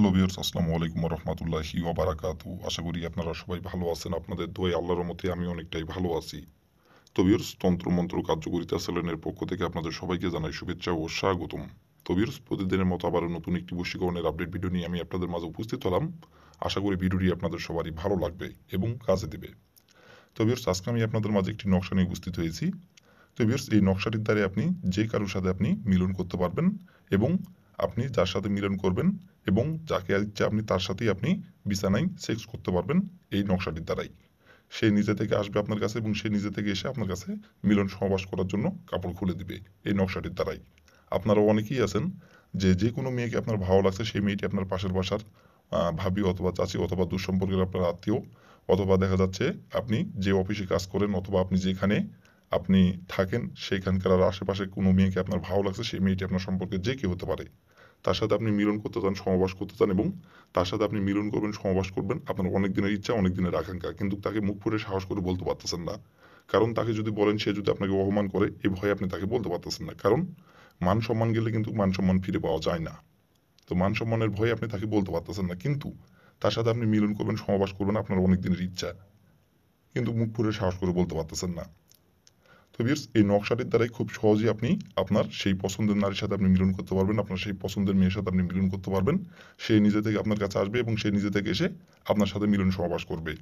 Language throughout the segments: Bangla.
হ্যালো ভিউয়ার্স, আসসালামু আলাইকুম ওয়া রাহমাতুল্লাহি ওয়া বারাকাতুহু। আশা করি আপনারা সবাই ভালো আছেন। আপনাদের দোয়ায় আল্লাহর রহমতে আমি অনেকটাই ভালো আছি। তো ভিউয়ার্স, তন্ত্রমন্ত্র কার্যকরিতা চ্যানেলের পক্ষ থেকে আপনাদের সবাইকে জানাই শুভেচ্ছা ও স্বাগতম। তো ভিউয়ার্স, প্রতিদিনের মতো আবারও নতুন একটি বশীকরণের আপডেট ভিডিও নিয়ে আমি আপনাদের মাঝে উপস্থিত হলাম। আশা করি ভিডিওটি আপনাদের সবারই ভালো লাগবে এবং কাজে দেবে। তো ভিউয়ার্স, আজকে আমি আপনাদের মাঝে একটি নকশা নিয়ে উপস্থিত হয়েছি। তো ভিউয়ার্স, এই নকশাটির দ্বারা আপনি যে কারোর সাথে আপনি মিলন করতে পারবেন এবং আপনি যার সাথে মিলন করবেন এবং যাকে ইচ্ছা আপনি তার সাথেই আপনি বিছানায় সেক্স করতে পারবেন এই নকশাটির দ্বারাই। সে নিজে থেকে আসবে আপনার কাছে এবং সে নিজে থেকে এসে আপনার কাছে মিলন সহবাস করার জন্য কাপড় খুলে দিবে এই নকশাটির দ্বারাই। আপনারা অনেকেই আছেন যে কোনো মেয়েকে আপনার ভালো লাগছে, সেই মেয়েটি আপনার পাশের বাসার ভাবি অথবা চাচি অথবা দূর সম্পর্কের আপনার আত্মীয়, অথবা দেখা যাচ্ছে আপনি যে অফিসে কাজ করেন অথবা আপনি যেখানে আপনি থাকেন সেখানকার আশেপাশে কোনো মেয়েকে আপনার ভালো লাগছে, সেই মেয়েটি আপনার সম্পর্কে যে কেউ হতে পারে। তার সাথে আপনি মিলন করতে চান, সহবাস করতে চান এবং তার সাথে আপনি মিলন করবেন, সহবাস করবেন। আপনার অনেক দিনের ইচ্ছা, অনেক দিনের আকাঙ্ক্ষা, কিন্তু তাকে মুখ ফুটে সাহস করে বলতে পারতেছেন না। কারণ তাকে যদি বলেন সে যদি আপনাকে অপমান করে, এই ভয়ে আপনি তাকে বলতে পারতেছেন না। কারণ মান সম্মান গেলে কিন্তু মান সম্মান ফিরে পাওয়া যায় না। তো মান সম্মানের ভয়ে আপনি তাকে বলতে পারতেছেন না, কিন্তু তার সাথে আপনি মিলন করবেন, সহবাস করবেন, আপনার অনেক দিনের ইচ্ছা, কিন্তু মুখ ফুটে সাহস করে বলতে পারতেছেন না। তো ভিউয়ার্স, এই নকশাটির দ্বারাই খুব সহজেই আপনি আপনার সেই পছন্দের নারীর সাথে আপনি মিলন করতে পারবেন, আপনার সেই পছন্দের মেয়ের সাথে আপনি মিলন করতে পারবেন। সে নিজে থেকে আপনার কাছে আসবে এবং সে নিজে থেকে এসে আপনার সাথে মিলন সহবাস করবে।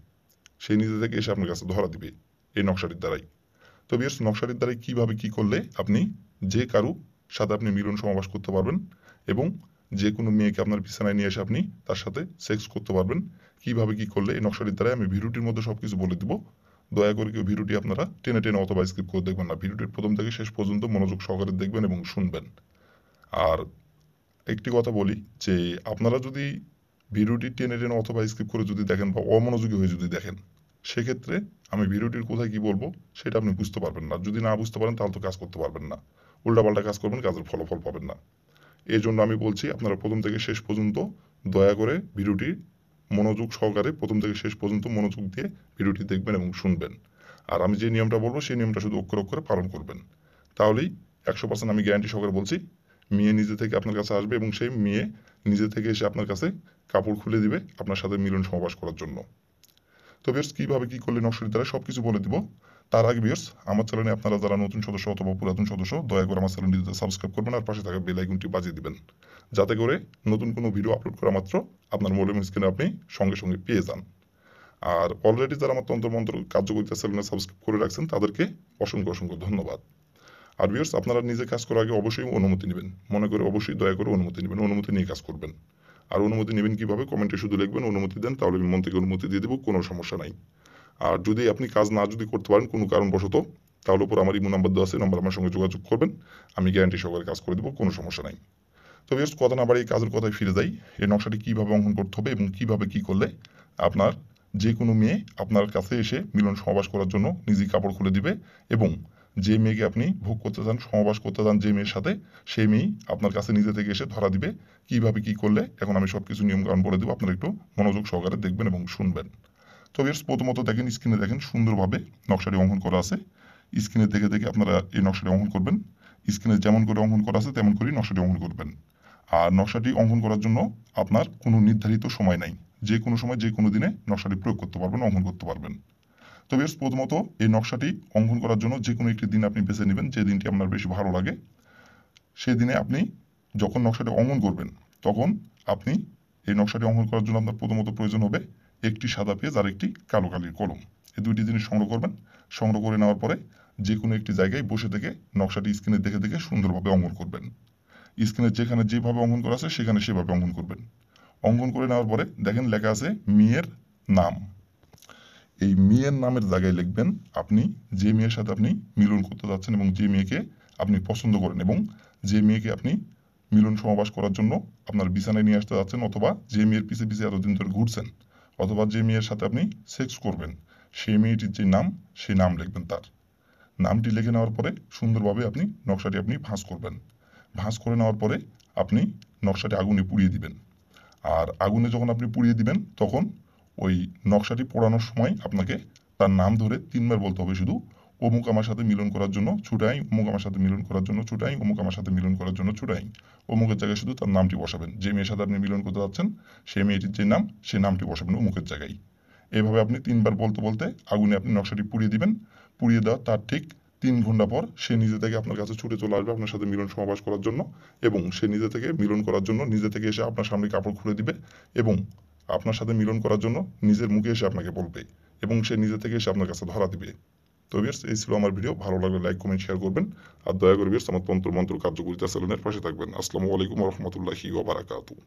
সে নিজে থেকে এসে আপনার কাছে ধরা দিবে এই নকশাটির দ্বারাই। তো ভিউয়ার্স, নকশাটির দ্বারাই কিভাবে কি করলে আপনি যে কারো সাথে আপনি মিলন সমাবাস করতে পারবেন এবং যে কোনো মেয়েকে আপনার বিছানায় নিয়ে এসে আপনি তার সাথে সেক্স করতে পারবেন, কিভাবে কি করলে এই নকশাটির দ্বারাই আমি ভিডিওটির মধ্যে সবকিছু বলে দিব। দয়া করে কেউ ভিডিওটি আপনারা টেনে টেনে অথবা স্কিপ করে দেখবেন না, ভিডিওটির প্রথম থেকে শেষ পর্যন্ত মনোযোগ সহকারে দেখবেন এবং শুনবেন। আর একটি কথা বলি যে আপনারা যদি ভিডিওটি টেনে টেনে অথবা স্কিপ করে যদি দেখেন বা অমনোযোগী হয়ে যদি দেখেন, সেক্ষেত্রে আমি ভিডিওটির কোথায় কি বলবো সেটা আপনি বুঝতে পারবেন না। যদি না বুঝতে পারেন তাহলে তো কাজ করতে পারবেন না, উল্টাপাল্টা কাজ করবেন, কাজের ফলাফল পাবেন না। এই জন্য আমি বলছি আপনারা প্রথম থেকে শেষ পর্যন্ত দয়া করে ভিডিওটি মনোযোগ সহকারে প্রথম থেকে শেষ পর্যন্ত মনোযোগ দিয়ে ভিডিওটি দেখবেন এবং শুনবেন। আর আমি যে নিয়মটা বলবো সেই নিয়মটা শুধু অক্ষরে অক্ষরে পালন করবেন। তাহলেই 100% আমি গ্যারান্টি সহকারে বলছি, মেয়ে নিজে থেকে আপনার কাছে আসবে এবং সেই মেয়ে নিজে থেকে এসে আপনার কাছে কাপড় খুলে দিবে আপনার সাথে মিলন সহবাস করার জন্য। তো ভিউয়ার্স, কিভাবে কি করলে নকশাটির দ্বারা সবকিছু বলে দিব। তার আগে ভিউয়ার্স, আমার চ্যানেলে আপনারা যারা নতুন সদস্য অথবা পুরাতন সদস্য, দয়া করে আমার চ্যানেলটিতে সাবস্ক্রাইব করবেন আর পাশে থাকা বেল আইকনটি বাজিয়ে দিবেন, যাতে করে নতুন কোনো ভিডিও আপলোড করা মাত্র আপনার মোবাইল স্ক্রিনে আপনি সঙ্গে সঙ্গে পেয়ে যান। আর অলরেডি যারা আমার তন্ত্রমন্ত্র কার্যকরিতা চ্যানেলে সাবস্ক্রাইব করে রাখছেন তাদেরকে অসংখ্য অসংখ্য ধন্যবাদ। আর ভিউয়ার্স, আপনারা নিজে কাজ করার আগে অবশ্যই অনুমতি নেবেন, মনে করে অবশ্যই দয়া করে অনুমতি নেবেন, অনুমতি নিয়ে কাজ করবেন। আর অনুমতি নেবেন কিভাবে, কমেন্টে শুধু লিখবেন অনুমতি দেন, তাহলে আমি মন থেকে অনুমতি দিয়ে দেবো, কোনো সমস্যা নাই। আর যদি আপনি কাজ না যদি করতে পারেন কোনো কারণবশত, তাহলে উপর আমার ইমো নাম্বার দেওয়া আছে, নাম্বার আমার সঙ্গে যোগাযোগ করবেন, আমি গ্যারান্টি সহকারে কাজ করে দেবো, কোনো সমস্যা নাই। তো ভিউয়ার্স, কথা না বাড়িয়ে কাজের কথায় ফিরে যাই। এই নকশাটি কীভাবে অঙ্কন করতে হবে এবং কীভাবে কী করলে আপনার যে কোনো মেয়ে আপনার কাছে এসে মিলন সহবাস করার জন্য নিজেই কাপড় খুলে দিবে এবং যে মেয়েকে আপনি ভোগ করতে চান, সহবাস করতে চান যে মেয়ের সাথে, সেই মেয়েই আপনার কাছে নিজে থেকে এসে ধরা দিবে। কীভাবে কী করলে এখন আমি সব কিছু নিয়মকানুন বলে দেবো, আপনারা একটু মনোযোগ সহকারে দেখবেন এবং শুনবেন। তো ভিউয়ার্স, প্রথমত দেখেন, স্ক্রিনে দেখেন সুন্দরভাবে নকশাটি অঙ্কন করা আছে। স্ক্রিনে দেখে দেখে আপনারা এই নকশাটি অঙ্কন করবেন। স্ক্রিনে যেমন করে অঙ্কন করা আছে তেমন করেই নকশাটি অঙ্কন করবেন। আর নকশাটি অঙ্কন করার জন্য আপনার কোনো নির্ধারিত সময় নাই, যে কোনো সময় যে কোনো দিনে নকশাটি প্রয়োগ করতে পারবেন, অঙ্কন করতে পারবেন। তো ভিউয়ার্স, প্রথমত এই নকশাটি অঙ্কন করার জন্য যে কোনো একটি দিন আপনি বেছে নেবেন, যে দিনটি আপনার বেশি ভালো লাগে। সেই দিনে আপনি যখন নকশাটি অঙ্কন করবেন, তখন আপনি এই নকশাটি অঙ্কন করার জন্য আপনার প্রথমত প্রয়োজন হবে একটি সাদা পেজ আর একটি কালো কালির কলম। এই দুইটি জিনিস সংগ্রহ করবেন। সংগ্রহ করে নেওয়ার পরে যে কোনো একটি জায়গায় বসে থেকে নকশাটি স্ক্রিনে দেখে দেখে সুন্দরভাবে অঙ্কন করবেন। স্ক্রিনে যেখানে যেভাবে অঙ্কন করা আছে সেখানে সেভাবে অঙ্কন করবেন। অঙ্কন করে নেওয়ার পরে দেখেন লেখা আছে মেয়ের নাম। এই মেয়ের নামের জায়গায় লিখবেন আপনি যে মেয়ের সাথে আপনি মিলন করতে যাচ্ছেন এবং যে মেয়েকে আপনি পছন্দ করেন এবং যে মেয়েকে আপনি মিলন সমাবাস করার জন্য আপনার বিছানায় নিয়ে আসতে যাচ্ছেন, অথবা যে মেয়ের পিছে পিছে এতদিন ধরে ঘুরছেন, অথবা যে মেয়ের সাথে আপনি সেক্স করবেন, সেই মেয়েটির যে নাম, সেই নাম লিখবেন। তার নামটি লিখে নেওয়ার পরে সুন্দরভাবে আপনি নকশাটি আপনি ভাঁজ করবেন। ভাঁজ করে নেওয়ার পরে আপনি নকশাটি আগুনে পুড়িয়ে দিবেন। আর আগুনে যখন আপনি পুড়িয়ে দিবেন, তখন ওই নকশাটি পোড়ানোর সময় আপনাকে তার নাম ধরে 3 বার বলতে হবে শুধু, অমুক আমার সাথে মিলন করার জন্য ছুটাই, অমুক আমার সাথে মিলন করার জন্য ছুটাই, অমুক আমার সাথে মিলন করার জন্য ছুটাই। অমুকের জায়গায় শুধু তার নামটি বসাবেন, যে মেয়ের সাথে আপনি মিলন করতে যাচ্ছেন সেই মেয়েটির যে নাম সেই নামটি বসাবেন অমুকের জায়গায়। এভাবে আপনি 3 বার বলতে বলতে আগুনে আপনি নকশাটি পুড়িয়ে দিবেন। পুড়িয়ে দেওয়ার তার ঠিক 3 ঘন্টা পর সে নিজে থেকে আপনার কাছে ছুটে চলে আসবে আপনার সাথে মিলন সমাবেশ করার জন্য, এবং সে নিজে থেকে মিলন করার জন্য নিজে থেকে এসে আপনার সামনে কাপড় খুলে দিবে এবং আপনার সাথে মিলন করার জন্য নিজের মুখে এসে আপনাকে বলবে, এবং সে নিজে থেকে এসে আপনার কাছে ধরা দিবে। তো ভিউয়ার্স, এই ছিল আমার ভিডিও। ভালো লাগলে লাইক কমেন্ট শেয়ার করবেন, আর দয়া করে ভিউয়ার্স আমার তন্ত্র মন্ত্র কার্যকরিতা চ্যানেলের পাশে থাকবেন। আসসালামু আলাইকুম ওয়া রাহমাতুল্লাহি ওয়া বারাকাতুহু।